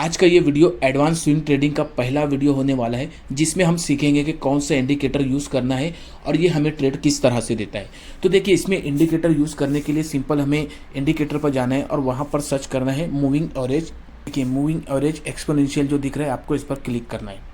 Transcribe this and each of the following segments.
आज का ये वीडियो एडवांस स्विंग ट्रेडिंग का पहला वीडियो होने वाला है, जिसमें हम सीखेंगे कि कौन सा इंडिकेटर यूज़ करना है और ये हमें ट्रेड किस तरह से देता है। तो देखिए, इसमें इंडिकेटर यूज़ करने के लिए सिंपल हमें इंडिकेटर पर जाना है और वहाँ पर सर्च करना है मूविंग एवरेज। देखिए, मूविंग एवरेज एक्सपोनेंशियल जो दिख रहा है, आपको इस पर क्लिक करना है।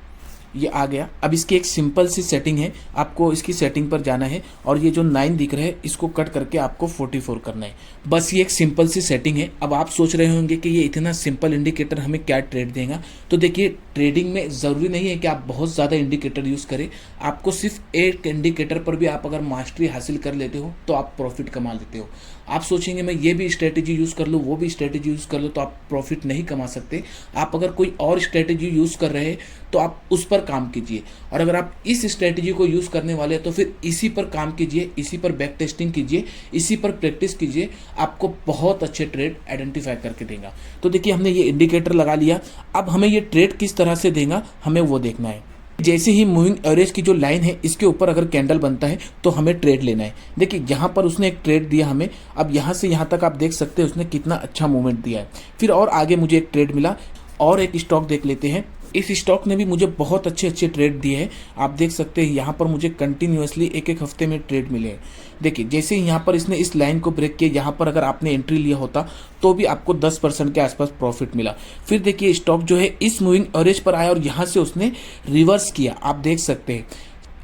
ये आ गया। अब इसकी एक सिंपल सी सेटिंग है, आपको इसकी सेटिंग पर जाना है और ये जो 9 दिख रहा है इसको कट करके आपको 44 करना है। बस ये एक सिंपल सी सेटिंग है। अब आप सोच रहे होंगे कि ये इतना सिंपल इंडिकेटर हमें क्या ट्रेड देगा। तो देखिए, ट्रेडिंग में ज़रूरी नहीं है कि आप बहुत ज़्यादा इंडिकेटर यूज़ करें। आपको सिर्फ एक इंडिकेटर पर भी आप अगर मास्टरी हासिल कर लेते हो तो आप प्रॉफिट कमा लेते हो। आप सोचेंगे मैं ये भी स्ट्रेटेजी यूज़ कर लूँ, वो भी स्ट्रेटेजी यूज़ कर लो, तो आप प्रॉफिट नहीं कमा सकते। आप अगर कोई और स्ट्रेटेजी यूज़ कर रहे हैं तो आप उस पर काम कीजिए, और अगर आप इस स्ट्रेटेजी को यूज़ करने वाले हैं तो फिर इसी पर काम कीजिए, इसी पर बैक टेस्टिंग कीजिए, इसी पर प्रैक्टिस कीजिए। आपको बहुत अच्छे ट्रेड आइडेंटिफाई करके देगा। तो देखिए, हमने ये इंडिकेटर लगा लिया। अब हमें ये ट्रेड किस तरह से देगा हमें वो देखना है। जैसे ही मूविंग एवरेज की जो लाइन है इसके ऊपर अगर कैंडल बनता है तो हमें ट्रेड लेना है। देखिए, यहाँ पर उसने एक ट्रेड दिया हमें। अब यहाँ से यहाँ तक आप देख सकते हैं उसने कितना अच्छा मूवमेंट दिया है। फिर और आगे मुझे एक ट्रेड मिला और एक स्टॉक देख लेते हैं। इस स्टॉक ने भी मुझे बहुत अच्छे ट्रेड दिए हैं। आप देख सकते हैं यहाँ पर मुझे कंटिन्यूअसली एक हफ्ते में ट्रेड मिले हैं। देखिए, जैसे ही यहाँ पर इसने इस लाइन को ब्रेक किया, यहाँ पर अगर आपने एंट्री लिया होता तो भी आपको 10% के आसपास प्रॉफिट मिला। फिर देखिए, स्टॉक जो है इस मूविंग एवरेज पर आया और यहाँ से उसने रिवर्स किया। आप देख सकते हैं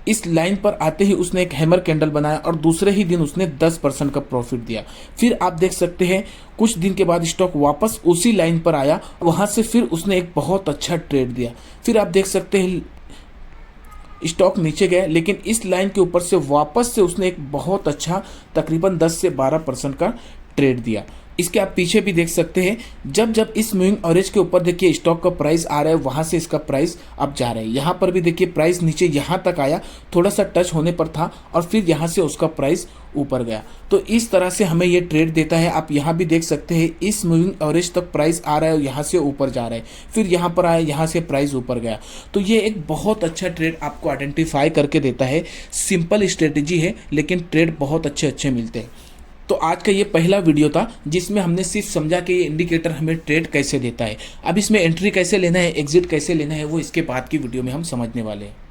इस लाइन पर आते ही उसने एक हैमर कैंडल बनाया और दूसरे ही दिन उसने 10% का प्रॉफिट दिया। फिर आप देख सकते हैं कुछ दिन के बाद स्टॉक वापस उसी लाइन पर आया, वहां से फिर उसने एक बहुत अच्छा ट्रेड दिया। फिर आप देख सकते हैं स्टॉक नीचे गया, लेकिन इस लाइन के ऊपर से वापस से उसने एक बहुत अच्छा तकरीबन 10 से 12% का ट्रेड दिया। इसके आप पीछे भी देख सकते हैं, जब इस मूविंग एवरेज के ऊपर देखिए स्टॉक का प्राइस आ रहा है, वहां से इसका प्राइस अब जा रहा है। यहाँ पर भी देखिए प्राइस नीचे यहाँ तक आया, थोड़ा सा टच होने पर था और फिर यहाँ से उसका प्राइस ऊपर गया। तो इस तरह से हमें ये ट्रेड देता है। आप यहाँ भी देख सकते हैं इस मूविंग एवरेज तक प्राइस आ रहा है और यहाँ से ऊपर जा रहा है, फिर यहाँ पर आया, यहाँ से प्राइस ऊपर गया। तो ये एक बहुत अच्छा ट्रेड आपको आइडेंटिफाई करके देता है। सिंपल स्ट्रेटेजी है लेकिन ट्रेड बहुत अच्छे मिलते हैं। तो आज का ये पहला वीडियो था जिसमें हमने सिर्फ समझा कि ये इंडिकेटर हमें ट्रेड कैसे देता है। अब इसमें एंट्री कैसे लेना है, एग्जिट कैसे लेना है, वो इसके बाद की वीडियो में हम समझने वाले हैं।